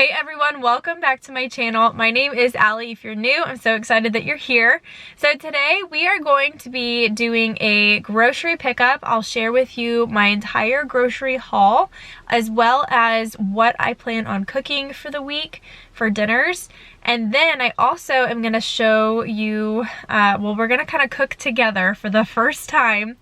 Hey everyone, welcome back to my channel. My name is Allie. If you're new, I'm so excited that you're here. So today we are going to be doing a grocery pickup. I'll share with you my entire grocery haul as well as what I plan on cooking for the week for dinners. And then I also am going to show you, we're going to kind of cook together for the first time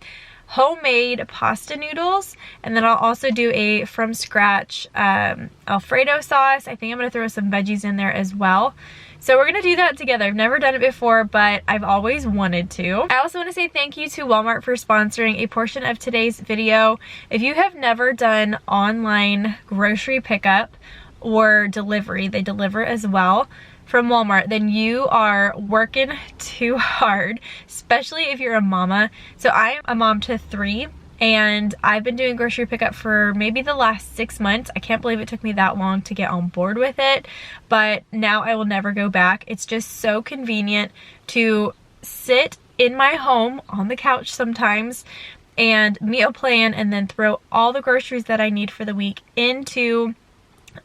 homemade pasta noodles, and then I'll also do a from scratch alfredo sauce. I think I'm gonna throw some veggies in there as well. So we're gonna do that together. I've never done it before, but I've always wanted to. I also want to say thank you to Walmart for sponsoring a portion of today's video. If you have never done online grocery pickup or delivery, they deliver as well, from Walmart, then you are working too hard, especially if you're a mama. So I'm a mom to 3 and I've been doing grocery pickup for maybe the last 6 months. I can't believe it took me that long to get on board with it, but now I will never go back. It's just so convenient to sit in my home on the couch sometimes and meal plan and then throw all the groceries that I need for the week into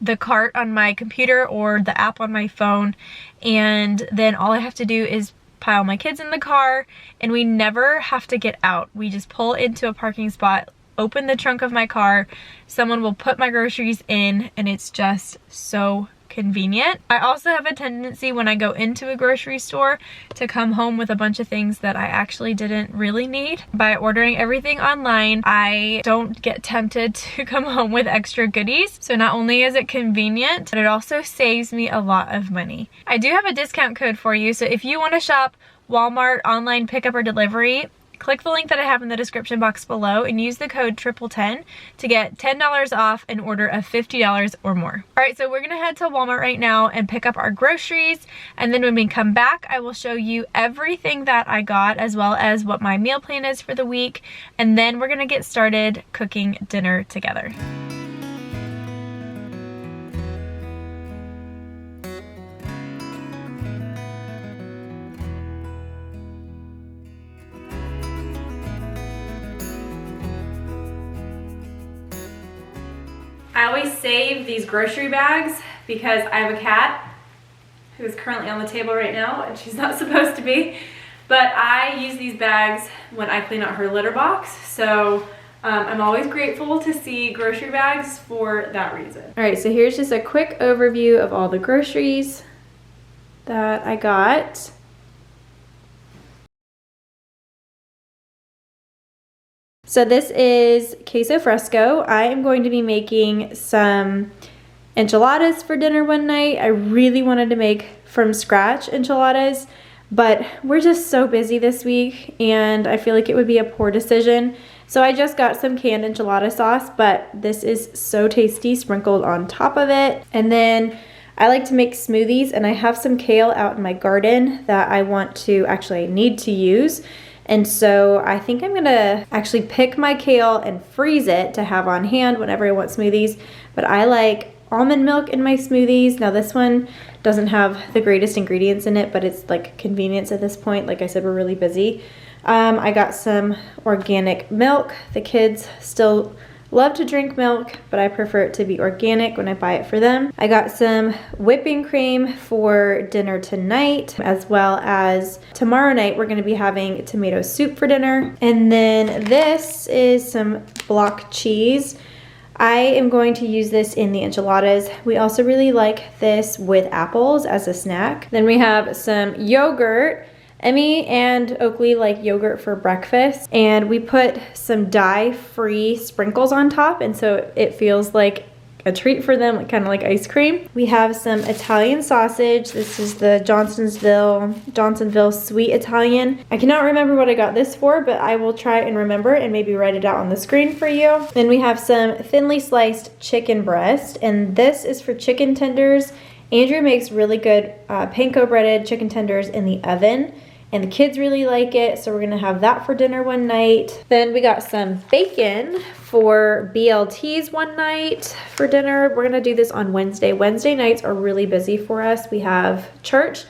the cart on my computer or the app on my phone, and then all I have to do is pile my kids in the car and we never have to get out. We just pull into a parking spot, open the trunk of my car, someone will put my groceries in, and it's just so convenient. I also have a tendency when I go into a grocery store to come home with a bunch of things that I actually didn't really need. By ordering everything online, I don't get tempted to come home with extra goodies. So not only is it convenient, but it also saves me a lot of money. I do have a discount code for you, so if you want to shop Walmart online pickup or delivery, click the link that I have in the description box below and use the code 1010 to get $10 off an order of $50 or more. Alright, so we're gonna head to Walmart right now and pick up our groceries, and then when we come back I will show you everything that I got as well as what my meal plan is for the week, and then we're gonna get started cooking dinner together. I always save these grocery bags because I have a cat who is currently on the table right now and she's not supposed to be, but I use these bags when I clean out her litter box. So I'm always grateful to see grocery bags for that reason. All right, so here's just a quick overview of all the groceries that I got. So this is queso fresco. I am going to be making some enchiladas for dinner one night. I really wanted to make from scratch enchiladas, but we're just so busy this week and I feel like it would be a poor decision. So I just got some canned enchilada sauce, but this is so tasty sprinkled on top of it. And then I like to make smoothies, and I have some kale out in my garden that I need to use. And so I think I'm gonna actually pick my kale and freeze it to have on hand whenever I want smoothies. But I like almond milk in my smoothies. Now this one doesn't have the greatest ingredients in it, but it's like convenience at this point. Like I said, we're really busy. I got some organic milk. The kids still love to drink milk, but I prefer it to be organic when I buy it for them. I got some whipping cream for dinner tonight, as well as tomorrow night we're gonna be having tomato soup for dinner. And then this is some block cheese. I am going to use this in the enchiladas. We also really like this with apples as a snack. Then we have some yogurt. Emmy and Oakley like yogurt for breakfast, and we put some dye-free sprinkles on top, and so it feels like a treat for them, kind of like ice cream. We have some Italian sausage. This is the Johnsonville Sweet Italian. I cannot remember what I got this for, but I will try and remember and maybe write it out on the screen for you. Then we have some thinly sliced chicken breast, and this is for chicken tenders. Andrew makes really good panko breaded chicken tenders in the oven, and the kids really like it, so we're gonna have that for dinner one night. Then we got some bacon for BLTs one night for dinner. We're gonna do this on Wednesday. Wednesday nights are really busy for us. We have church,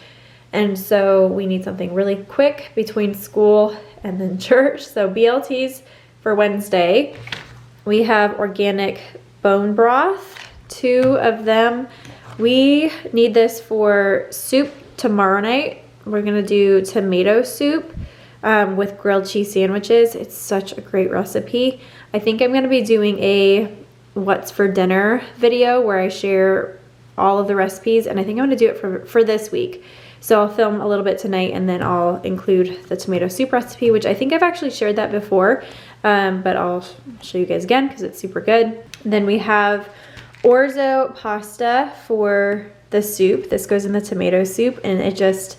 and so we need something really quick between school and then church. So BLTs for Wednesday. We have organic bone broth, 2 of them. We need this for soup tomorrow night. We're gonna do tomato soup with grilled cheese sandwiches. It's such a great recipe. I think I'm gonna be doing a what's for dinner video where I share all of the recipes, and I think I'm gonna do it for this week. So I'll film a little bit tonight, and then I'll include the tomato soup recipe, which I think I've actually shared that before, but I'll show you guys again because it's super good. Then we have orzo pasta for the soup. This goes in the tomato soup, and it just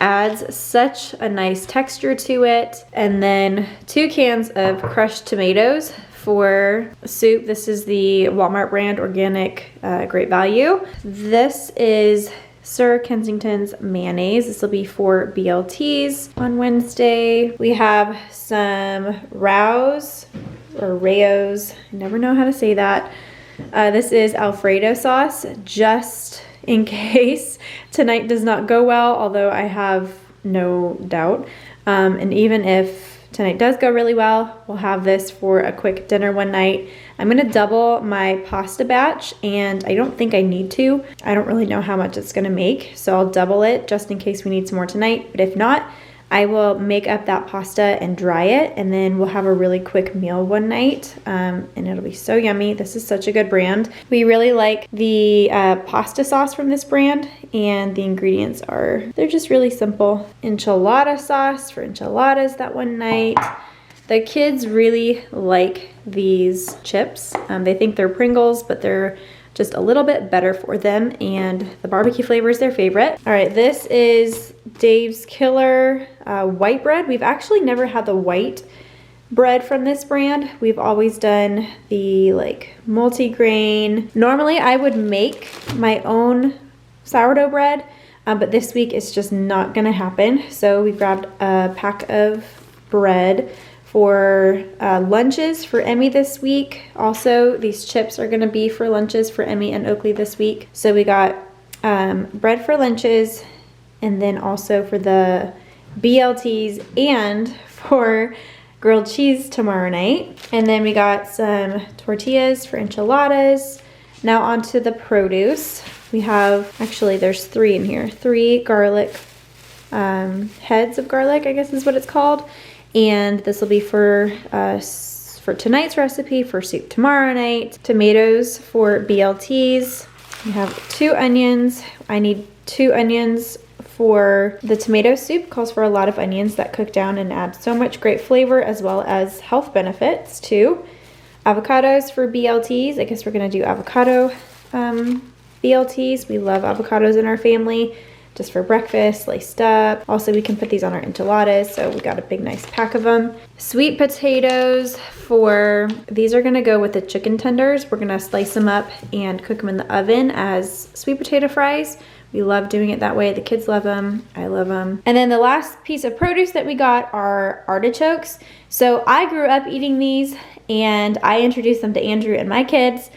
adds such a nice texture to it. And then 2 cans of crushed tomatoes for soup. This is the Walmart brand, organic, great value. This is Sir Kensington's mayonnaise. This will be for BLTs on Wednesday. We have some Rao's, or Rao's, I never know how to say that. This is Alfredo sauce, just in case tonight does not go well, although I have no doubt. And even if tonight does go really well, we'll have this for a quick dinner one night. I'm gonna double my pasta batch, and I don't think I need to. I don't really know how much it's gonna make, so I'll double it just in case we need some more tonight. But if not, I will make up that pasta and dry it, and then we'll have a really quick meal one night, and it'll be so yummy. This is such a good brand. We really like the pasta sauce from this brand, and the ingredients they're just really simple. Enchilada sauce for enchiladas that one night. The kids really like these chips. They think they're Pringles, but they're just a little bit better for them, and the barbecue flavor is their favorite. All right, this is Dave's Killer white bread. We've actually never had the white bread from this brand. We've always done the like multi-grain. Normally I would make my own sourdough bread, but this week it's just not gonna happen. So we grabbed a pack of bread for lunches for Emmy this week. Also, these chips are gonna be for lunches for Emmy and Oakley this week. So we got bread for lunches, and then also for the BLTs and for grilled cheese tomorrow night. And then we got some tortillas for enchiladas. Now onto the produce. We have, actually there's 3 in here, 3 garlic, heads of garlic, I guess is what it's called. And this will be for tonight's recipe for soup tomorrow night. Tomatoes for BLTs. We have 2 onions. I need 2 onions for the tomato soup. Calls for a lot of onions that cook down and add so much great flavor as well as health benefits too. Avocados for BLTs. I guess we're gonna do avocado BLTs. We love avocados in our family. Just for breakfast, sliced up. Also, we can put these on our enchiladas, so we got a big nice pack of them. Sweet potatoes these are gonna go with the chicken tenders. We're gonna slice them up and cook them in the oven as sweet potato fries. We love doing it that way. The kids love them, I love them. And then the last piece of produce that we got are artichokes. So I grew up eating these, and I introduced them to Andrew and my kids.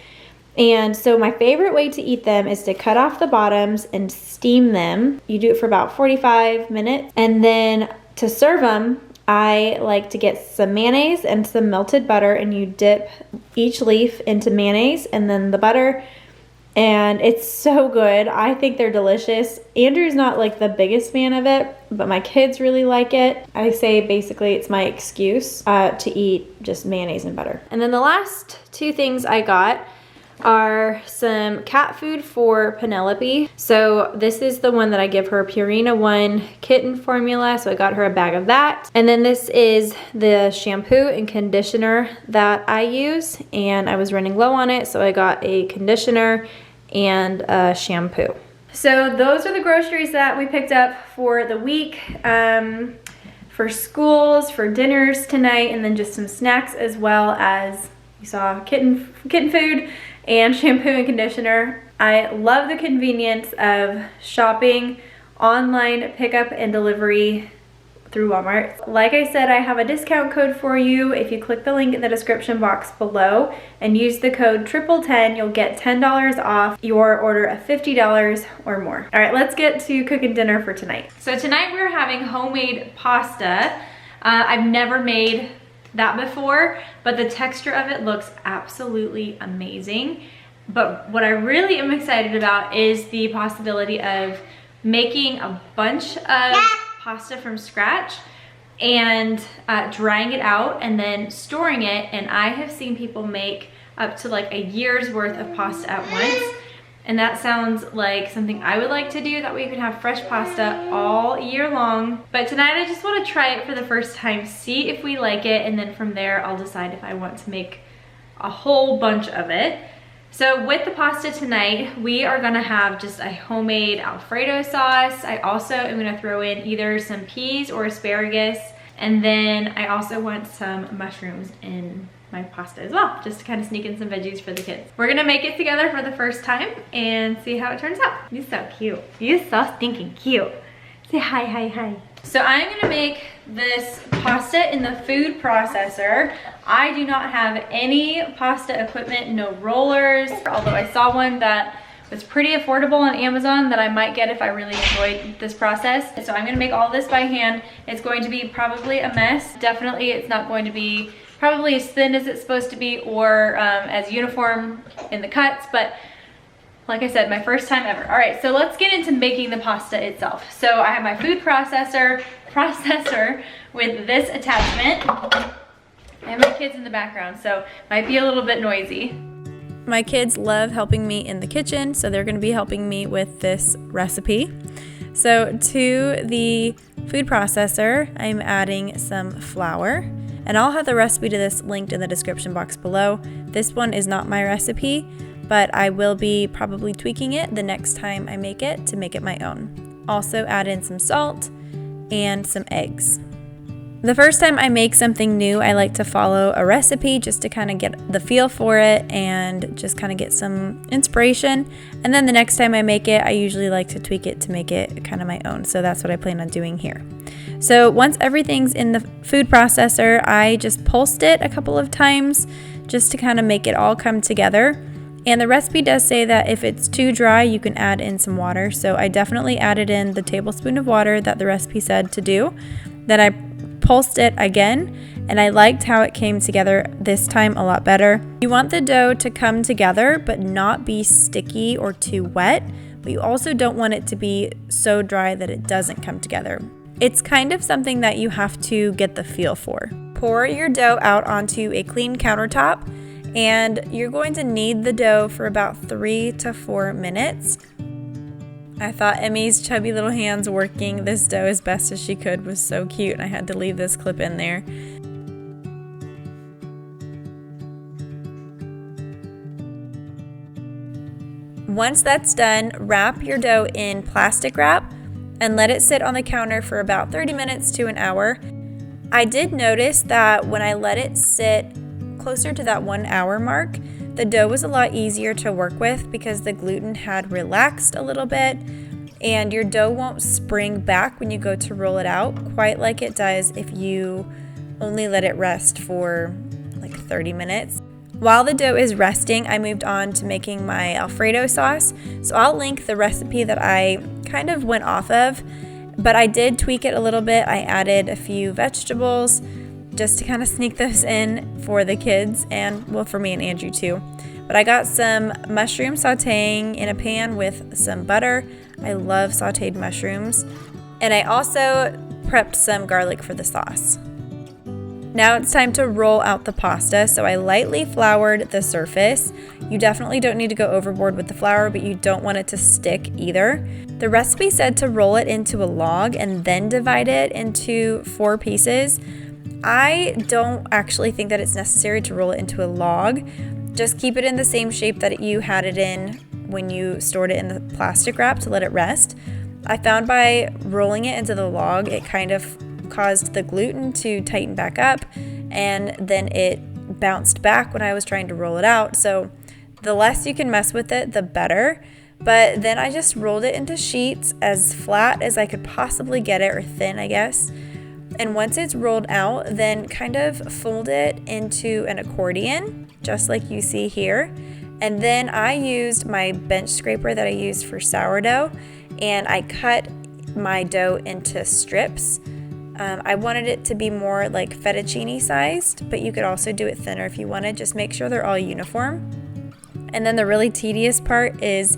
And so my favorite way to eat them is to cut off the bottoms and steam them. You do it for about 45 minutes. And then to serve them, I like to get some mayonnaise and some melted butter, and you dip each leaf into mayonnaise and then the butter. And it's so good. I think they're delicious. Andrew's not like the biggest fan of it, but my kids really like it. I say basically it's my excuse to eat just mayonnaise and butter. And then the last 2 things I got are some cat food for Penelope. So this is the one that I give her, Purina 1 kitten formula. So I got her a bag of that. And then this is the shampoo and conditioner that I use, and I was running low on it, so I got a conditioner and a shampoo. So those are the groceries that we picked up for the week, for schools, for dinners tonight, and then just some snacks, as well as you saw kitten food and shampoo and conditioner. I love the convenience of shopping online pickup and delivery through Walmart. Like I said, I have a discount code for you. If you click the link in the description box below and use the code 1010, you'll get $10 off your order of $50 or more. All right, let's get to cooking dinner for tonight. So tonight we're having homemade pasta. I've never made that before, but the texture of it looks absolutely amazing. But what I really am excited about is the possibility of making a bunch of pasta from scratch and drying it out and then storing it. And I have seen people make up to like a year's worth of pasta at once. And that sounds like something I would like to do. That way you can have fresh pasta all year long. But tonight I just want to try it for the first time, see if we like it, and then from there I'll decide if I want to make a whole bunch of it. So with the pasta tonight, we are gonna have just a homemade alfredo sauce. I also am gonna throw in either some peas or asparagus, and then I also want some mushrooms in my pasta as well, just to kind of sneak in some veggies for the kids. We're gonna make it together for the first time and see how it turns out. You're so cute. You're so stinking cute. Say hi, hi, hi. So I'm gonna make this pasta in the food processor. I do not have any pasta equipment, no rollers, although I saw one that was pretty affordable on Amazon that I might get if I really enjoyed this process. So I'm gonna make all this by hand. It's going to be probably a mess. Definitely it's not going to be probably as thin as it's supposed to be or as uniform in the cuts, but like I said, my first time ever. All right, so let's get into making the pasta itself. So I have my food processor with this attachment. I have my kids in the background, so it might be a little bit noisy. My kids love helping me in the kitchen, so they're gonna be helping me with this recipe. So to the food processor, I'm adding some flour, and I'll have the recipe to this linked in the description box below. This one is not my recipe, but I will be probably tweaking it the next time I make it to make it my own. Also add in some salt and some eggs. The first time I make something new, I like to follow a recipe just to kind of get the feel for it and just kind of get some inspiration. And then the next time I make it, I usually like to tweak it to make it kind of my own. So that's what I plan on doing here. So once everything's in the food processor, I just pulsed it a couple of times just to kind of make it all come together. And the recipe does say that if it's too dry, you can add in some water. So I definitely added in the tablespoon of water that the recipe said to do. Then I pulsed it again, and I liked how it came together this time a lot better. You want the dough to come together but not be sticky or too wet, but you also don't want it to be so dry that it doesn't come together. It's kind of something that you have to get the feel for. Pour your dough out onto a clean countertop, and you're going to knead the dough for about 3 to 4 minutes. I thought Emmy's chubby little hands working this dough as best as she could was so cute, and I had to leave this clip in there. Once that's done, wrap your dough in plastic wrap and let it sit on the counter for about 30 minutes to an hour. I did notice that when I let it sit closer to that 1 hour mark, the dough was a lot easier to work with because the gluten had relaxed a little bit, and your dough won't spring back when you go to roll it out quite like it does if you only let it rest for like 30 minutes. While the dough is resting, I moved on to making my Alfredo sauce. So I'll link the recipe that I kind of went off of, but I did tweak it a little bit. I added a few vegetables just to kind of sneak those in for the kids and, well, for me and Andrew too. But I got some mushroom sauteing in a pan with some butter. I love sauteed mushrooms. And I also prepped some garlic for the sauce. Now it's time to roll out the pasta. So I lightly floured the surface. You definitely don't need to go overboard with the flour, but you don't want it to stick either. The recipe said to roll it into a log and then divide it into 4 pieces. I don't actually think that it's necessary to roll it into a log. Just keep it in the same shape that you had it in when you stored it in the plastic wrap to let it rest. I found by rolling it into the log, it kind of caused the gluten to tighten back up, and then it bounced back when I was trying to roll it out. So the less you can mess with it, the better. But then I just rolled it into sheets as flat as I could possibly get it, or thin, I guess. And once it's rolled out, then kind of fold it into an accordion, just like you see here. And then I used my bench scraper that I used for sourdough, and I cut my dough into strips. I wanted it to be more like fettuccine sized, but you could also do it thinner if you wanted. Just make sure they're all uniform. And then the really tedious part is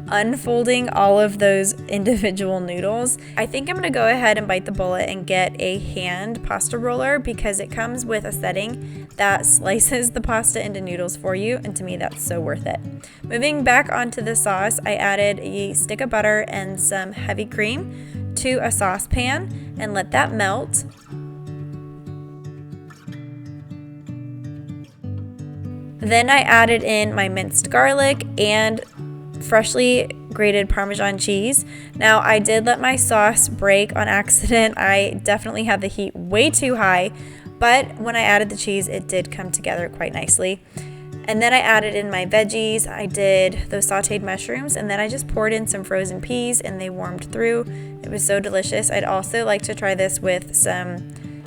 unfolding all of those individual noodles. I think I'm gonna go ahead and bite the bullet and get a hand pasta roller because it comes with a setting that slices the pasta into noodles for you, and to me that's so worth it. Moving back onto the sauce, I added a stick of butter and some heavy cream to a saucepan and let that melt. Then I added in my minced garlic and freshly grated Parmesan cheese. Now I did let my sauce break on accident. I definitely had the heat way too high, but when I added the cheese, it did come together quite nicely. And then I added in my veggies. I did those sauteed mushrooms, and then I just poured in some frozen peas and they warmed through. It was so delicious. I'd also like to try this with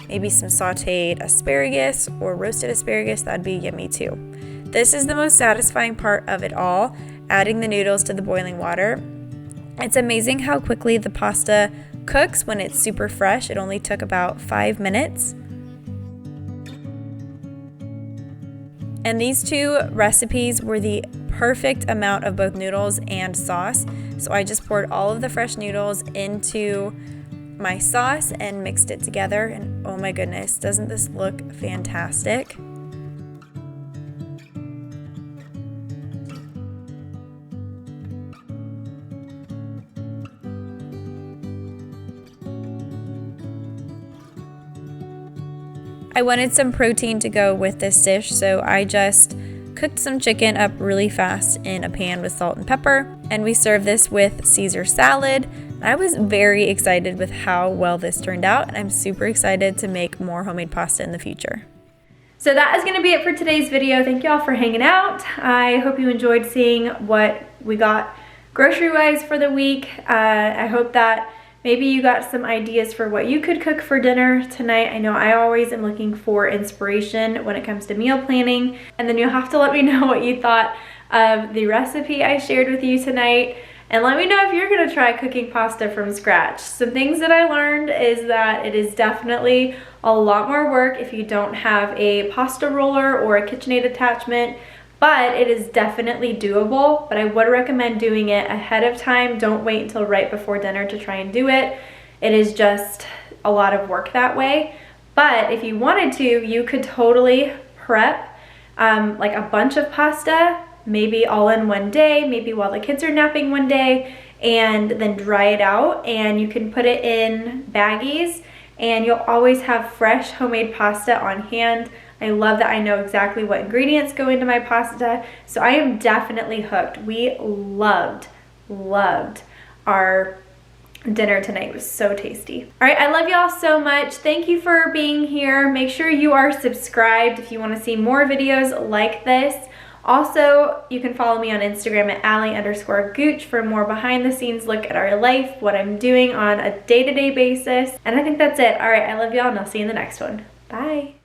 maybe some sauteed asparagus or roasted asparagus. That'd be yummy too. This is the most satisfying part of it all, adding the noodles to the boiling water. It's amazing how quickly the pasta cooks when it's super fresh. It only took about 5 minutes. And these two recipes were the perfect amount of both noodles and sauce. So I just poured all of the fresh noodles into my sauce and mixed it together. And oh my goodness, doesn't this look fantastic? I wanted some protein to go with this dish, so I just cooked some chicken up really fast in a pan with salt and pepper, and we served this with Caesar salad. I was very excited with how well this turned out, and I'm super excited to make more homemade pasta in the future. So that is going to be it for today's video. Thank you all for hanging out. I hope you enjoyed seeing what we got grocery-wise for the week. I hope that maybe you got some ideas for what you could cook for dinner tonight. I know I always am looking for inspiration when it comes to meal planning. And then you'll have to let me know what you thought of the recipe I shared with you tonight. And let me know if you're gonna try cooking pasta from scratch. Some things that I learned is that it is definitely a lot more work if you don't have a pasta roller or a KitchenAid attachment, but it is definitely doable. But I would recommend doing it ahead of time. Don't wait until right before dinner to try and do it. It is just a lot of work that way. But if you wanted to, you could totally prep like a bunch of pasta, maybe all in one day, maybe while the kids are napping one day, and then dry it out, and you can put it in baggies, and you'll always have fresh homemade pasta on hand. I love that I know exactly what ingredients go into my pasta, so I am definitely hooked. We loved our dinner tonight. It was so tasty. All right, I love y'all so much. Thank you for being here. Make sure you are subscribed if you want to see more videos like this. Also, you can follow me on Instagram at Allie_Gooch for more behind the scenes look at our life, what I'm doing on a day-to-day basis. And I think that's it. All right, I love y'all, and I'll see you in the next one. Bye.